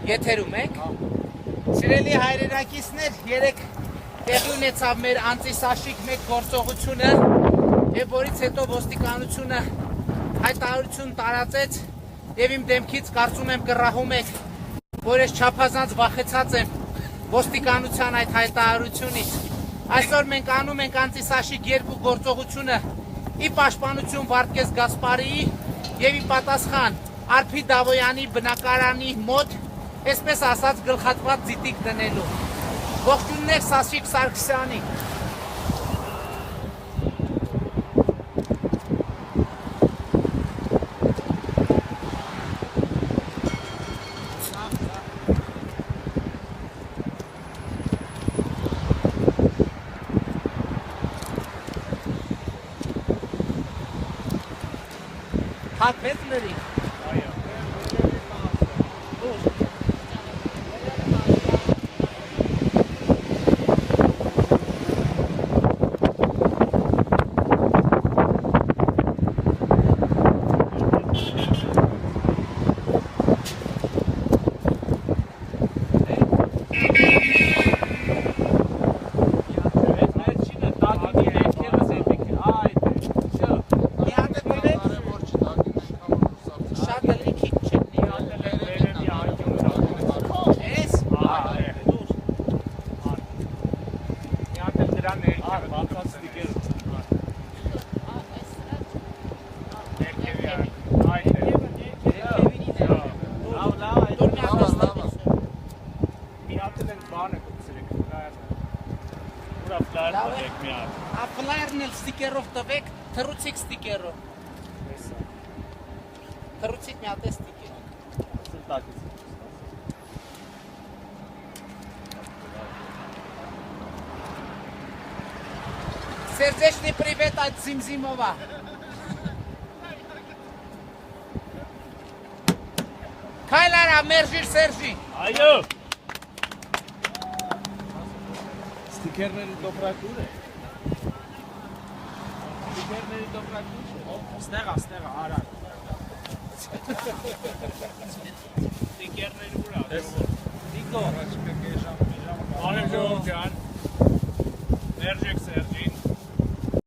Եթերում եք։ Սիրելի հայրենակիցներ, երեք տեղի ունեցավ մեր անտիսաշիկ մեկ գործողությունը, եւ որից հետո ոստիկանությունը հայտարարություն տարածեց եւ իմ դեմքից կարծում եմ կռահում եք, որ ես չափազանց վախեցած եմ ոստիկանության այդ հայտարարությունից։ Այսօր մենք անում ենք անտիսաշիկ երկու գործողությունը՝ ի պաշտպանություն Վարդգես Գասպարիի եւ ի պատասխան Արփի Դավոյանի բնակարանի մոտ, այսպես ասած, գլխատված ձիտիկ դնելու։ Ողջույններ Սաշիկ Սարգսյանի։ Հատվեց լրի։ Ապլայերն էլ ստիկերով տվեք, թռուցիկ ստիկերով։ Թռուցիկ մի հատ է ստիկեր։ Сердечный привет от Зимзимова. Քայլարա մերժիր Սերժի։ Այո։ Ստիկերների դոպրակուր է։ Ստիկերների դոպրակուր է։ Ստեղա, արա։ Ստիկերների ուրա։ Դիկո։ Անեմ ժողովրդյան։ Մերժեք Սերժ։